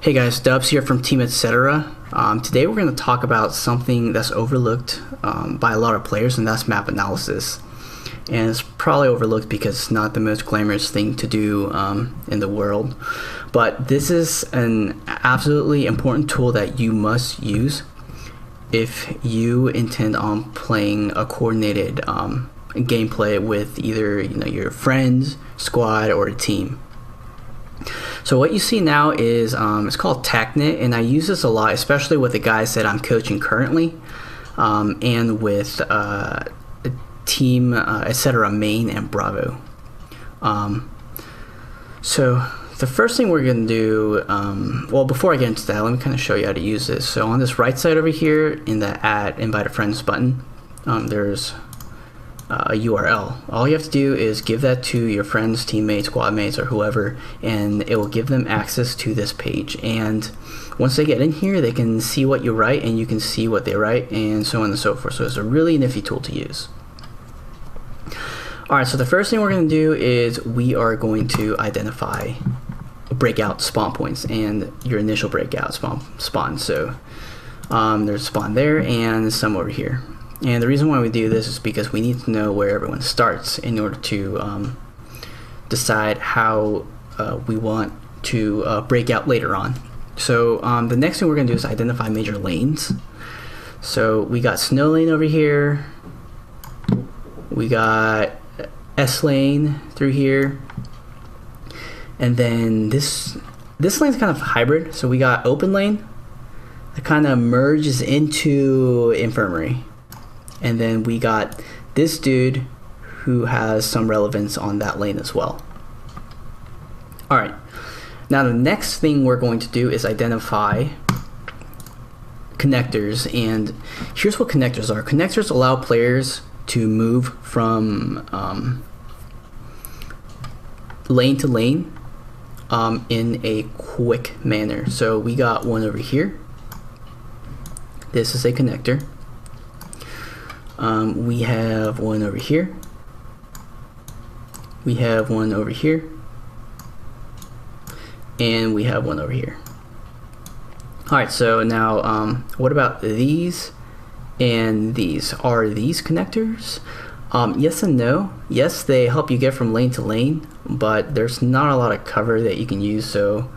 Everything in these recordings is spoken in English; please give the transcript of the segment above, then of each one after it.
Hey guys, Dubs here from Team Etc. Today we're going to talk about something that's overlooked by a lot of players, and that's map analysis. And it's probably overlooked because it's not the most glamorous thing to do in the world. But this is an absolutely important tool that you must use if you intend on playing a coordinated gameplay with either your friends, squad, or a team. So what you see now is it's called TACnet, and I use this a lot, especially with the guys that I'm coaching currently, and with Team Etc. Main and Bravo. So the first thing we're going to do, well, before I get into that, let me kind of show you how to use this. So on this right side over here, in the Add Invite a Friends button, there's a URL. All you have to do is give that to your friends, teammates, squad mates, or whoever, and it will give them access to this page. And once they get in here, they can see what you write, and you can see what they write, and so on and so forth. So it's a really nifty tool to use. Alright, so the first thing we're going to do is we are going to identify breakout spawn points and your initial breakout spawn. So there's a spawn there and some over here. And the reason why we do this is because we need to know where everyone starts in order to decide how we want to break out later on. So the next thing we're going to do is identify major lanes. So we got snow lane over here. We got S lane through here. And then this lane's kind of hybrid. So we got open lane that kind of merges into infirmary. And then we got this dude who has some relevance on that lane as well. Alright, now the next thing we're going to do is identify connectors, and here's what connectors are. Connectors allow players to move from lane to lane in a quick manner. So we got one over here. This is a connector. We have one over here. We have one over here. And we have one over here. Alright, so now what about these and these? Are these connectors? Yes and no. Yes, they help you get from lane to lane, but there's not a lot of cover that you can use, so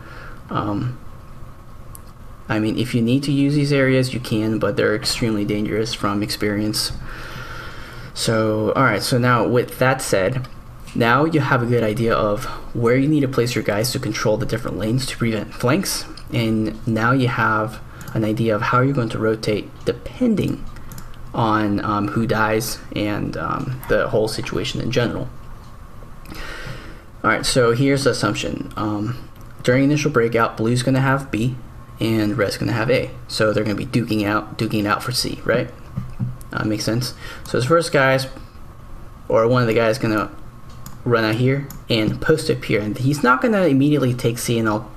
I mean, if you need to use these areas, you can, but they're extremely dangerous from experience. So, alright, so now with that said, now you have a good idea of where you need to place your guys to control the different lanes to prevent flanks, and now you have an idea of how you're going to rotate depending on who dies and the whole situation in general. Alright, so here's the assumption. During initial breakout, blue's going to have B, and red's going to have A. So they're going to be duking it out for C, right? Makes sense. So this first guy's, or one of the guys, going to run out here and post up here, and he's not going to immediately take C, and I'll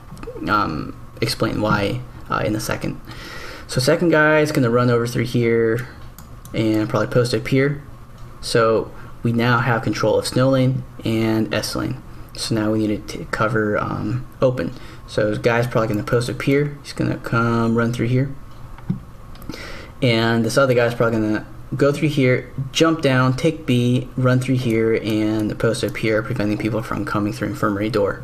explain why in a second. So second guy is going to run over through here and probably post up here. So we now have control of snow lane and S lane. So now we need to cover open. So this guy's probably going to post up here. He's going to come run through here. And this other guy's probably going to go through here, jump down, take B, run through here, and post up here, preventing people from coming through infirmary door.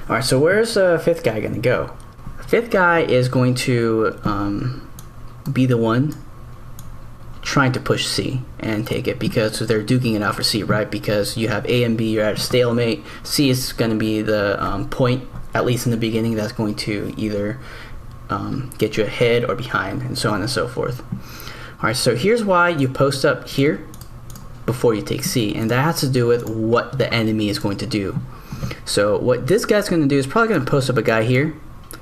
Alright, so where's the fifth guy going to go? The fifth guy is going to be the one trying to push C and take it, because they're duking it out for C, right? Because you have A and B, you're at a stalemate. C is going to be the point, at least in the beginning, that's going to either get you ahead or behind, and so on and so forth. Alright, so here's why you post up here before you take C, and that has to do with what the enemy is going to do. So what this guy's going to do is probably going to post up a guy here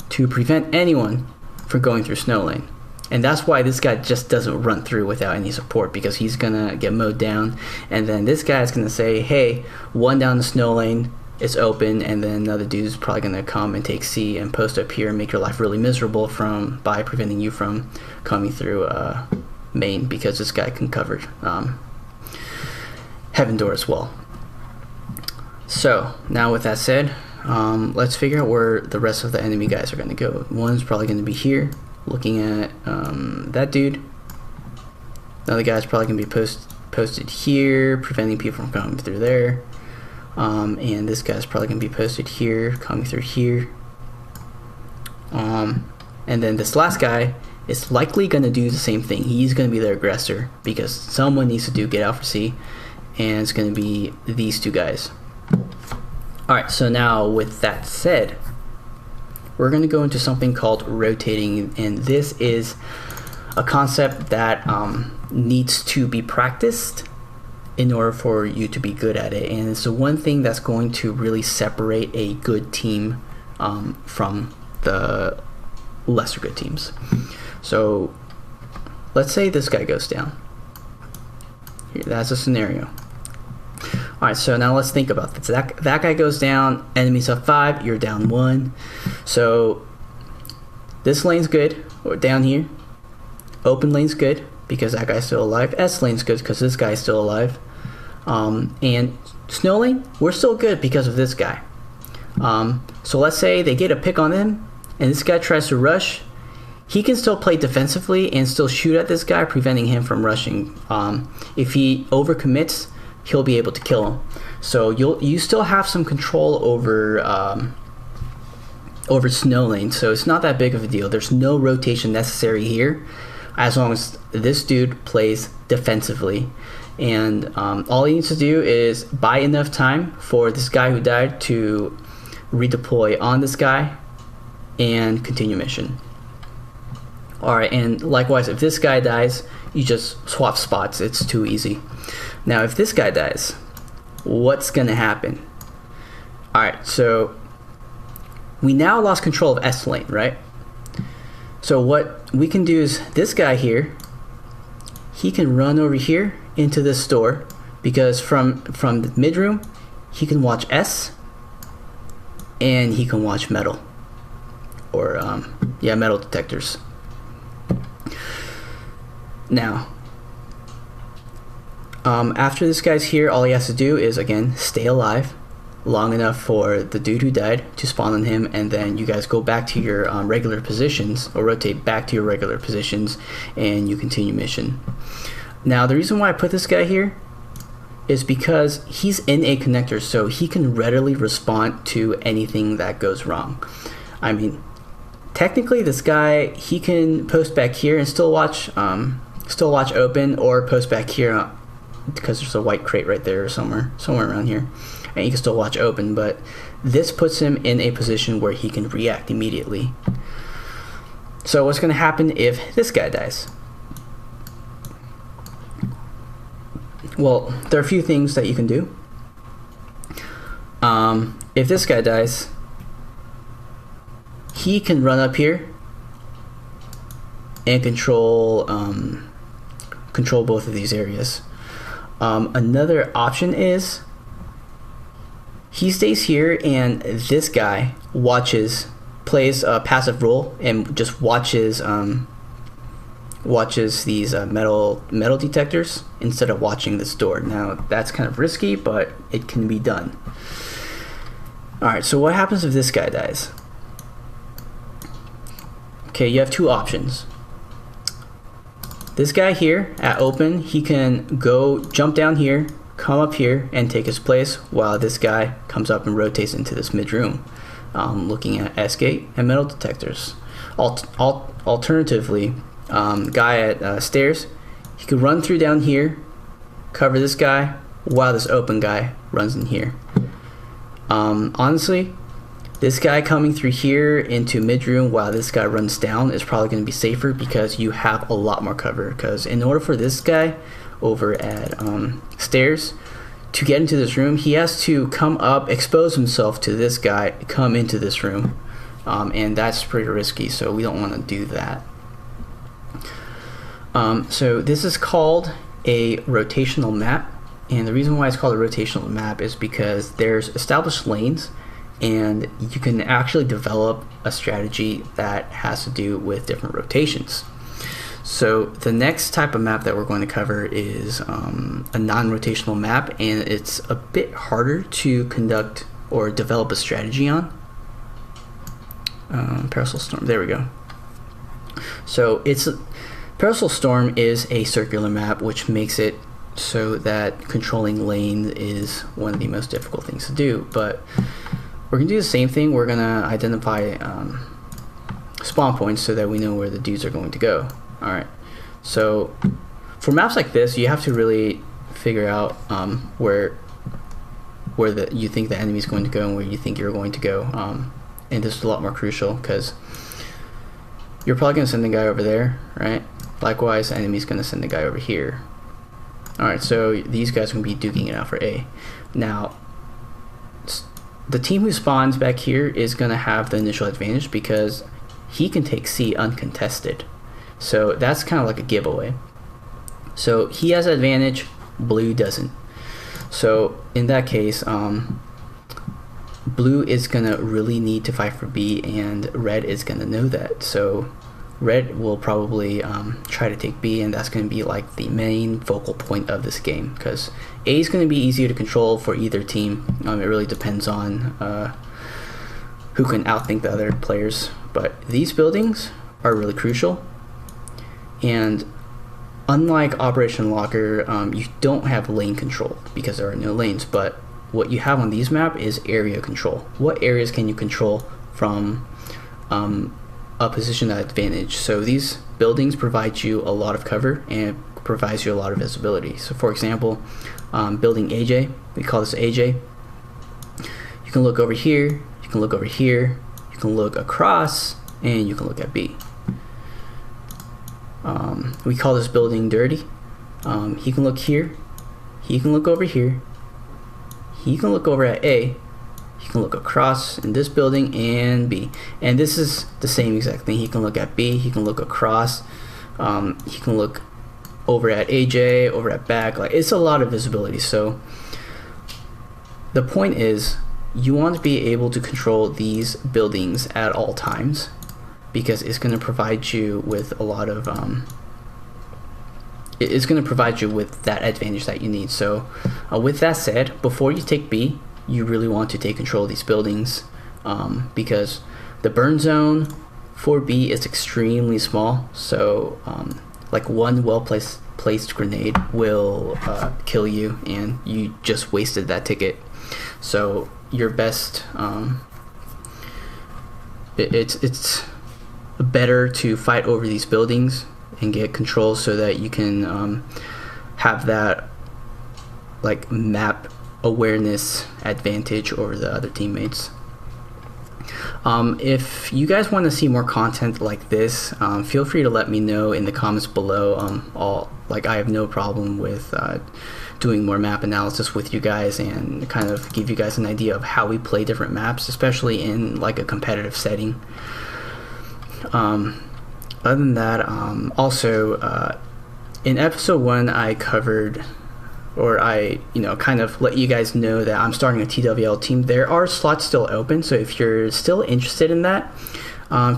to prevent anyone from going through snow lane. And that's why this guy just doesn't run through without any support, because he's going to get mowed down. And then this guy's going to say, hey, one down the snow lane, it's open, and then another dude's probably going to come and take C and post up here and make your life really miserable by preventing you from coming through main, because this guy can cover heaven door as well. So now with that said, let's figure out where the rest of the enemy guys are going to go. One's probably going to be here, looking at that dude. Another guy's probably going to be posted here, preventing people from coming through there. And this guy's probably going to be posted here, coming through here. And then this last guy is likely going to do the same thing. He's going to be the aggressor because someone needs to do get out for C, and it's going to be these two guys. Alright, so now with that said, we're going to go into something called rotating, and this is a concept that needs to be practiced in order for you to be good at it, and it's the one thing that's going to really separate a good team from the lesser good teams. So let's say this guy goes down. Here, that's a scenario. Alright, so now let's think about this. That guy goes down, enemy's up 5, you're down 1. So this lane's good, or down here. Open lane's good because that guy's still alive. S lane's good because this guy's still alive. And snow lane, we're still good because of this guy. So let's say they get a pick on him and this guy tries to rush. He can still play defensively and still shoot at this guy, preventing him from rushing. If he overcommits, he'll be able to kill him. So you still have some control over snow lane, so it's not that big of a deal. There's no rotation necessary here as long as this dude plays defensively, and all he needs to do is buy enough time for this guy who died to redeploy on this guy and continue mission. Alright, and likewise, if this guy dies, you just swap spots. It's too easy. Now if this guy dies, what's gonna happen? Alright, so we now lost control of S lane, right? So what we can do is this guy here, he can run over here into this store because from the mid room he can watch S and he can watch metal, or metal detectors. Now after this guy's here, all he has to do is again stay alive long enough for the dude who died to spawn on him, and then you guys go back to your regular positions, or rotate back to your regular positions, and you continue mission. Now the reason why I put this guy here is because he's in a connector, so he can readily respond to anything that goes wrong. I mean, technically this guy, he can post back here and still watch open, or post back here because there's a white crate right there, or somewhere around here, and you can still watch open, but this puts him in a position where he can react immediately. So what's going to happen if this guy dies? Well, there are a few things that you can do. If this guy dies, he can run up here and control both of these areas. Another option is he stays here and this guy plays a passive role and just watches these metal detectors instead of watching this door. Now that's kind of risky, but it can be done. Alright, so what happens if this guy dies? Okay, you have two options. This guy here at open, he can go jump down here, come up here and take his place, while this guy comes up and rotates into this mid room, looking at S gate and metal detectors. Alternatively, guy at stairs, he could run through down here, cover this guy, while this open guy runs in here. Honestly, this guy coming through here into mid room while this guy runs down is probably going to be safer because you have a lot more cover. Because in order for this guy over at stairs to get into this room, he has to come up, expose himself to this guy, come into this room, and that's pretty risky, so we don't want to do that. So this is called a rotational map, and the reason why it's called a rotational map is because there's established lanes, and you can actually develop a strategy that has to do with different rotations. So the next type of map that we're going to cover is a non-rotational map, and it's a bit harder to conduct or develop a strategy on. Parasol Storm, there we go. So Parasol Storm is a circular map, which makes it so that controlling lanes is one of the most difficult things to do. But we're gonna do the same thing. We're gonna identify spawn points so that we know where the dudes are going to go. All right. So for maps like this, you have to really figure out where you think the enemy is going to go and where you think you're going to go. And this is a lot more crucial because you're probably going to send the guy over there, right? Likewise, the enemy's going to send the guy over here. Alright, so these guys are going to be duking it out for A. Now, the team who spawns back here is going to have the initial advantage because he can take C uncontested. So that's kind of like a giveaway. So he has an advantage, blue doesn't. So in that case, blue is going to really need to fight for B, and red is going to know that. So red will probably try to take B, and that's going to be like the main focal point of this game because A is going to be easier to control for either team. It really depends on who can outthink the other players. But these buildings are really crucial, and unlike Operation Locker, you don't have lane control because there are no lanes, but what you have on these map is area control. What areas can you control from a position of advantage? So these buildings provide you a lot of cover and provides you a lot of visibility. So for example, building AJ, we call this AJ. You can look over here, you can look over here, you can look across, and you can look at B. We call this building dirty. He can look here, he can look over here, he can look over at A, he can look across in this building and B. And this is the same exact thing. He can look at B, he can look across, he can look over at AJ, over at back. Like, it's a lot of visibility. So the point is, you want to be able to control these buildings at all times because it's going to provide you with a lot of it's going to provide you with that advantage that you need. So with that said, before you take B, you really want to take control of these buildings because the burn zone for B is extremely small. So like one well placed grenade will kill you, and you just wasted that ticket. So your best it's better to fight over these buildings and get control so that you can have that like map awareness advantage over the other teammates. If you guys want to see more content like this, feel free to let me know in the comments below. I have no problem with doing more map analysis with you guys and kind of give you guys an idea of how we play different maps, especially in like a competitive setting. Other than that, also in episode 1 I covered, or I kind of let you guys know that I'm starting a TWL team. There are slots still open, so if you're still interested in that,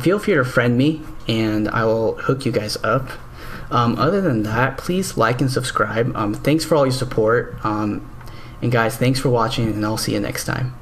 feel free to friend me and I will hook you guys up. Other than that, please like and subscribe. Thanks for all your support, and guys, thanks for watching, and I'll see you next time.